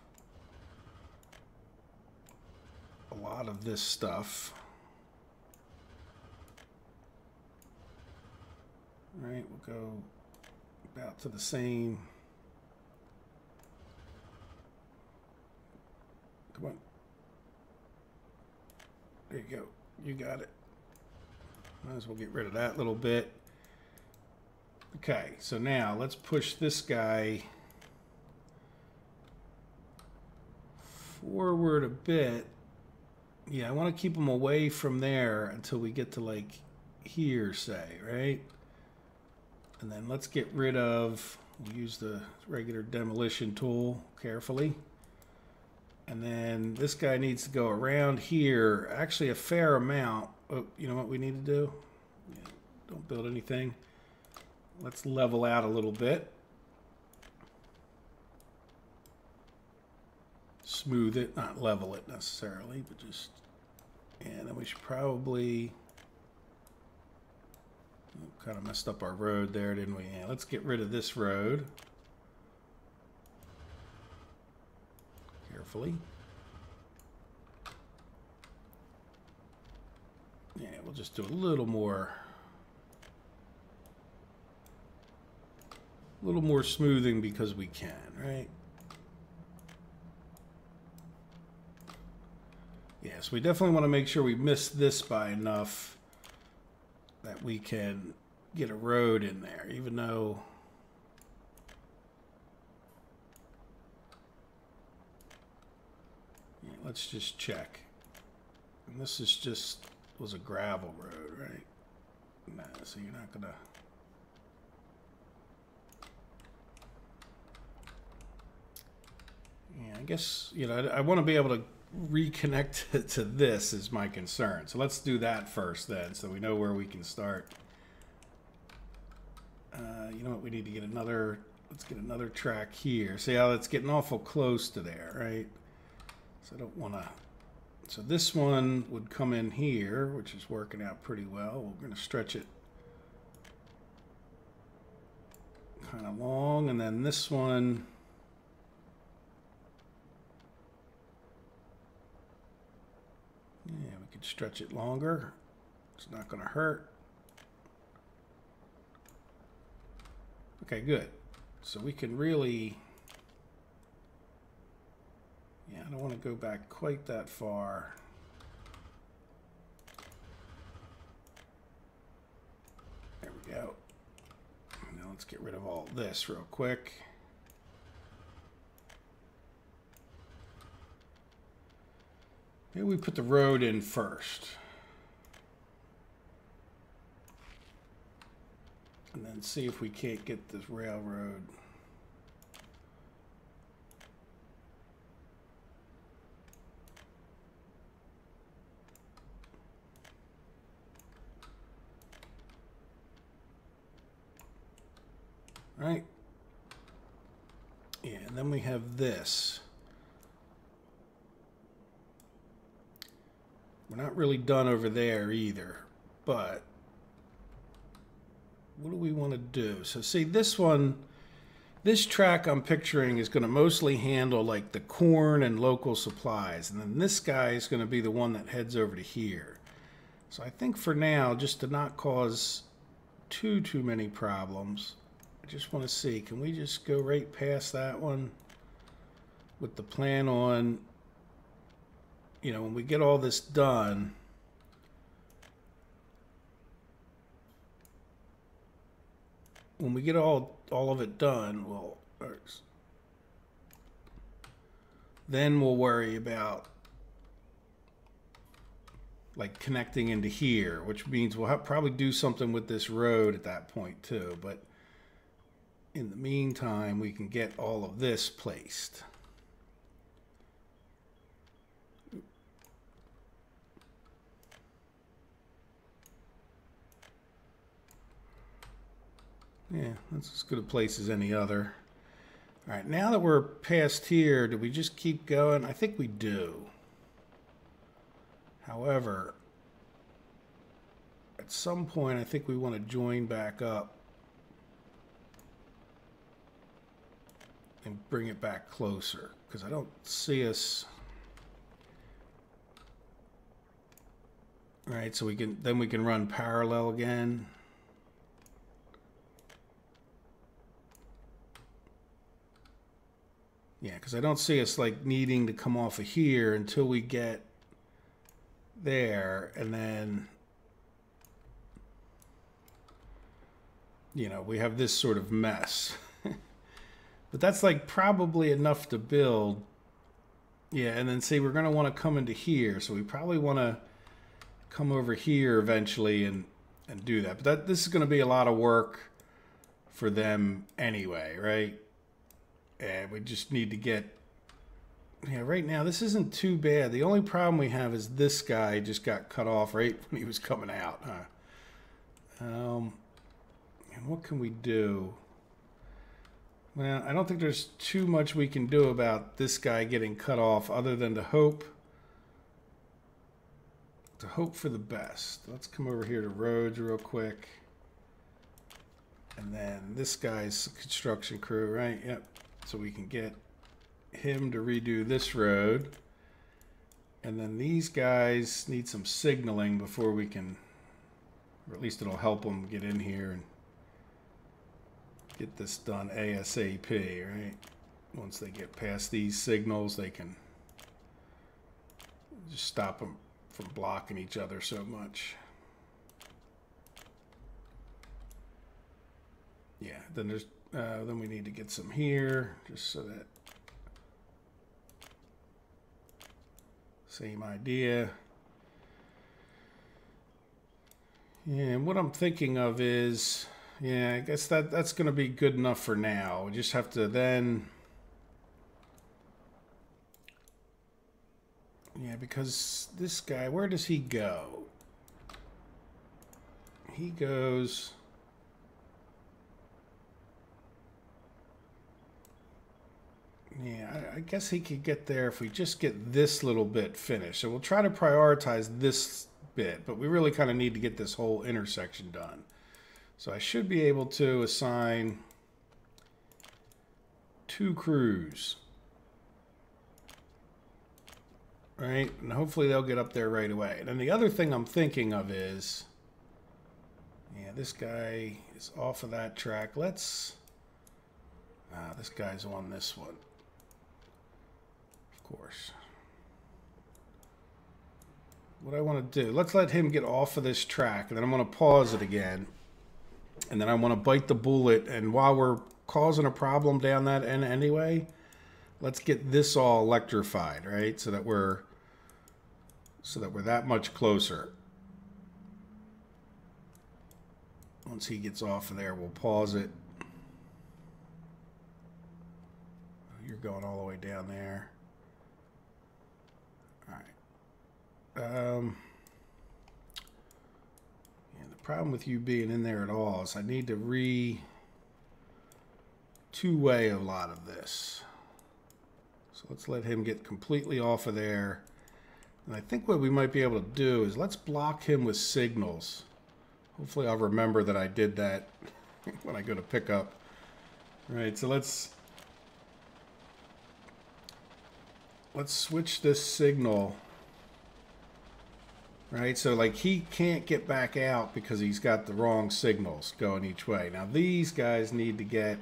a lot of this stuff. All right, we'll go about to the same. Come on. There you go. You got it. Might as well get rid of that little bit. Okay, so now let's push this guy forward a bit. Yeah, I want to keep him away from there until we get to like here, say, right? And then let's get rid of, we'll use the regular demolition tool carefully. And then this guy needs to go around here, actually a fair amount. Oh, you know what we need to do? Yeah, don't build anything. Let's level out a little bit. Smooth it, not level it necessarily, but just, and then we should probably, kind of messed up our road there, didn't we? Yeah, let's get rid of this road. Carefully. Yeah, we'll just do a little more smoothing because we can, right? Yeah, Yes, we definitely want to make sure we miss this by enough that we can get a road in there, even though let's just check. And this is just was a gravel road, right? Nah, so you're not gonna. Yeah, I guess, you know, I want to be able to reconnect to this is my concern. So let's do that first then, so we know where we can start. You know what? We need to get another. Let's get another track here. See how it's getting awful close to there, right? So I don't want to. So this one would come in here, which is working out pretty well. We're going to stretch it kind of long, and then this one. Yeah, we could stretch it longer. It's not going to hurt. Okay, good. So we can really, yeah, I don't want to go back quite that far. There we go. Now let's get rid of all this real quick. Maybe we put the road in first. And then see if we can't get this railroad. Right? Yeah, and then we have this. We're not really done over there either, but what do we want to do? So see, this one, this track I'm picturing is going to mostly handle like the corn and local supplies. And then this guy is going to be the one that heads over to here. So I think for now, just to not cause too many problems, I just want to see, can we just go right past that one with the plan on, you know, when we get all this done, when we get all of it done, then we'll worry about like connecting into here, which means we'll probably do something with this road at that point too. But in the meantime, we can get all of this placed. Yeah, that's as good a place as any other. All right, now that we're past here, do we just keep going? I think we do. However, at some point, I think we want to join back up and bring it back closer, because I don't see us. All right, so we can run parallel again. Yeah, because I don't see us like needing to come off of here until we get there, and then, you know, we have this sort of mess. But that's like probably enough to build. Yeah, and then see, we're going to want to come into here, so we probably want to come over here eventually and do that. But this is going to be a lot of work for them anyway, right? And we just need to get, yeah, right now this isn't too bad. The only problem we have is this guy just got cut off right when he was coming out. And what can we do? Well, I don't think there's too much we can do about this guy getting cut off other than to hope for the best. Let's come over here to roads real quick. And then this guy's construction crew, right? Yep. So we can get him to redo this road. And then these guys need some signaling before we can, or at least it'll help them get in here and get this done ASAP, right? Once they get past these signals, they can Just stop them from blocking each other so much. Yeah, then there's then we need to get some here, just so that same idea. Yeah, and what I'm thinking of is, yeah, I guess that's going to be good enough for now. We just have to then, yeah, because this guy, where does he go? He goes, yeah, I guess he could get there if we just get this little bit finished. So we'll try to prioritize this bit, but we really kind of need to get this whole intersection done. So I should be able to assign 2 crews, right? And hopefully they'll get up there right away. And then the other thing I'm thinking of is, yeah, this guy is off of that track. Let's, this guy's on this one, of course. What I want to do, let's let him get off of this track, and then I'm going to pause it again. And then I want to bite the bullet, and while we're causing a problem down that end anyway, let's get this all electrified, right? So that we're that much closer. Once he gets off of there, we'll pause it. You're going all the way down there. Yeah, the problem with you being in there at all is I need to two-way a lot of this. So let's let him get completely off of there. And I think what we might be able to do is let's block him with signals. Hopefully I'll remember that I did that when I go to pick up. All right, so let's switch this signal. Right, so like he can't get back out because he's got the wrong signals going each way. Now these guys need to get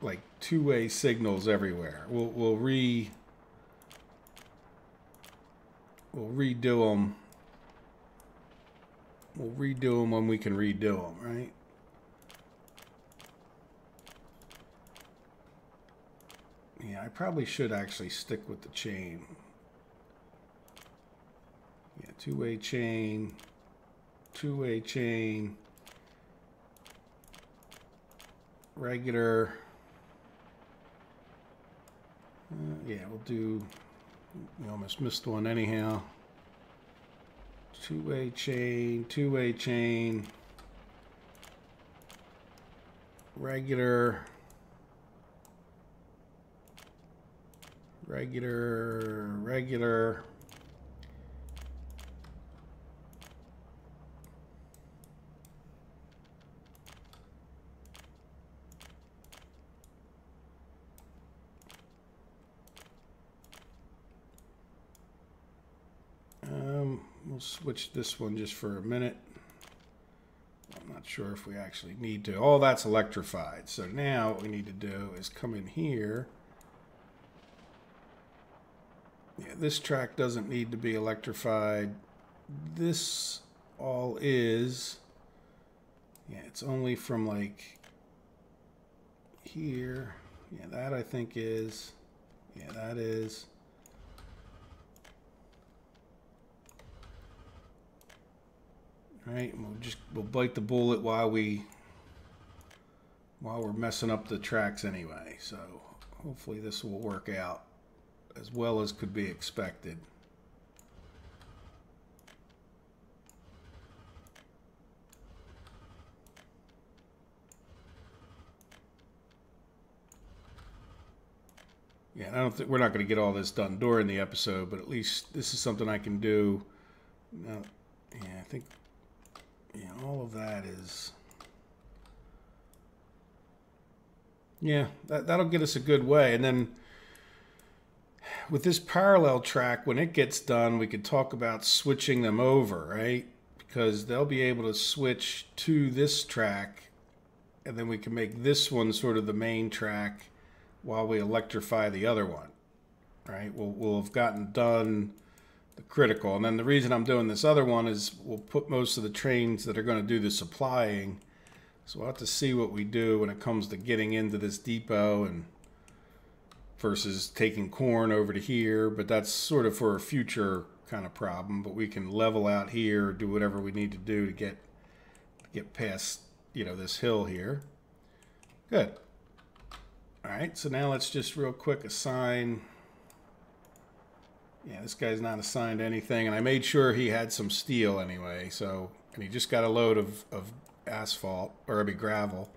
like two-way signals everywhere. We'll redo them. We'll redo them when we can redo them, right? Yeah, I probably should actually stick with the chain. Yeah, two-way chain, regular. Yeah, we'll do, we almost missed one anyhow. Two-way chain, regular. We'll switch this one just for a minute. I'm not sure if we actually need to. All that's electrified. So now what we need to do is come in here. Yeah, this track doesn't need to be electrified. This all is. Yeah, it's only from like here. Yeah, that I think is. Yeah, that is. Right, and we'll bite the bullet while we're messing up the tracks anyway. So hopefully this will work out as well as could be expected. Yeah, I don't think we're not going to get all this done during the episode, but at least this is something I can do. Yeah, I think. Yeah, all of that is, yeah, that'll get us a good way. And then with this parallel track, when it gets done, we could talk about switching them over, right? Because they'll be able to switch to this track, and then we can make this one sort of the main track while we electrify the other one. right? We'll have gotten done the critical. And then the reason I'm doing this other one is we'll put most of the trains that are going to do the supplying. So we'll have to see what we do when it comes to getting into this depot and versus taking corn over to here. But that's sort of for a future kind of problem. But we can level out here, do whatever we need to do to get past, you know, this hill here. Good. All right, so now let's just real quick assign. Yeah, this guy's not assigned anything, and I made sure he had some steel anyway. So, and he just got a load of asphalt, or maybe gravel.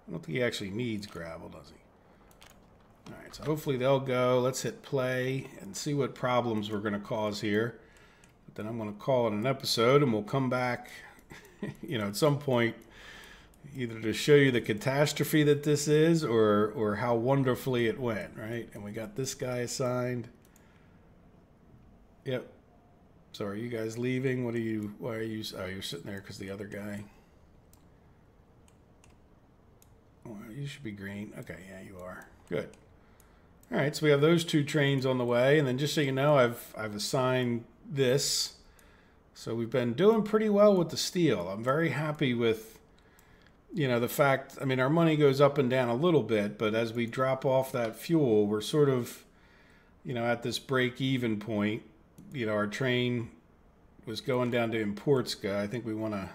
I don't think he actually needs gravel, does he? All right, so hopefully they'll go. Let's hit play and see what problems we're going to cause here. But then I'm going to call it an episode, and we'll come back, you know, at some point, either to show you the catastrophe that this is, or how wonderfully it went, right? And we got this guy assigned. Yep. So are you guys leaving? What are you, why are you, oh, you're sitting there because the other guy. Well, you should be green. Okay, yeah, you are. Good. All right, so we have those two trains on the way. And then just so you know, I've assigned this. So we've been doing pretty well with the steel. I'm very happy with, you know, the fact, I mean, our money goes up and down a little bit, but as we drop off that fuel, we're sort of, you know, at this break-even point. You know, our train was going down to Importska. I think we want to,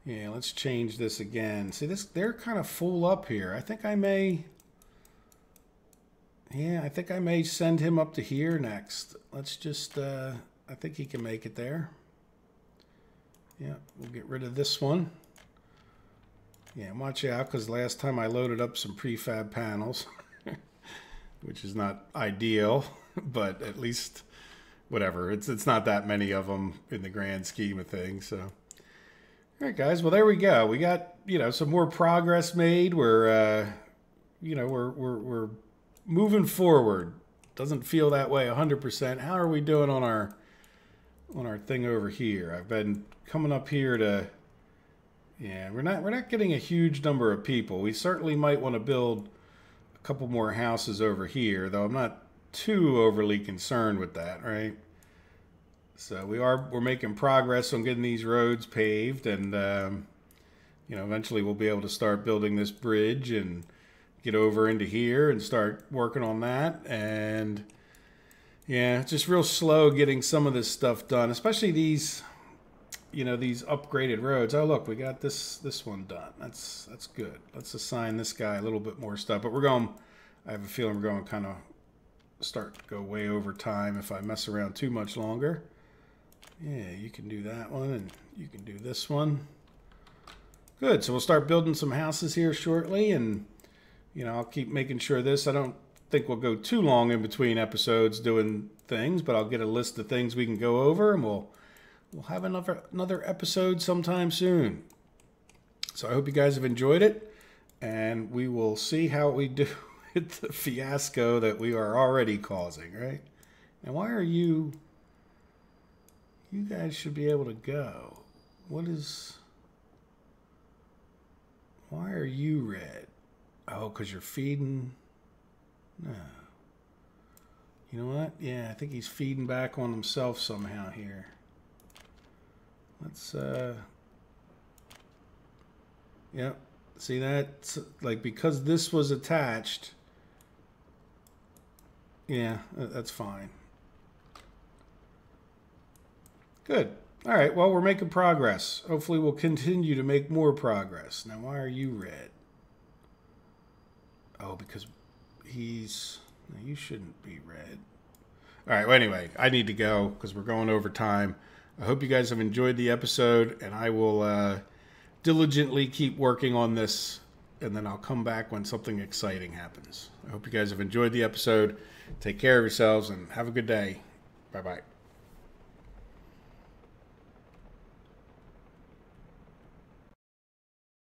yeah, let's change this again. See, this, they're kind of full up here. I think I may, yeah, I think I may send him up to here next. Let's just, I think he can make it there. Yeah, we'll get rid of this one. Yeah, watch out, because last time I loaded up some prefab panels, which is not ideal, but at least whatever. It's not that many of them in the grand scheme of things. So, all right, guys. Well, there we go. We got, you know, some more progress made. We're you know, we're moving forward. Doesn't feel that way 100%. How are we doing on our thing over here? I've been coming up here to. Yeah, we're not getting a huge number of people. We certainly might want to build a couple more houses over here, though I'm not too overly concerned with that, right? So we're making progress on getting these roads paved, and you know, eventually we'll be able to start building this bridge and get over into here and start working on that. And yeah, it's just real slow getting some of this stuff done, especially these, you know, these upgraded roads. Oh, look, we got this one done. That's good. Let's assign this guy a little bit more stuff. But we're going, I have a feeling we're going to kind of start to go way over time if I mess around too much longer. Yeah, you can do that one, and you can do this one. Good. So we'll start building some houses here shortly, and, you know, I'll keep making sure this. I don't think we'll go too long in between episodes doing things, but I'll get a list of things we can go over, and we'll have another episode sometime soon. So I hope you guys have enjoyed it, and we will see how we do with the fiasco that we are already causing, right? And why are you... You guys should be able to go. What is... Why are you red? Oh, because you're feeding... No. You know what? Yeah, I think he's feeding back on himself somehow here. Let's, yep. See that? Like, because this was attached. Yeah, that's fine. Good. All right, well, we're making progress. Hopefully we'll continue to make more progress. Now, why are you red? Oh, because he's... No, you shouldn't be red. All right, well, anyway, I need to go because we're going over time. I hope you guys have enjoyed the episode, and I will diligently keep working on this, and then I'll come back when something exciting happens. I hope you guys have enjoyed the episode. Take care of yourselves, and have a good day. Bye-bye.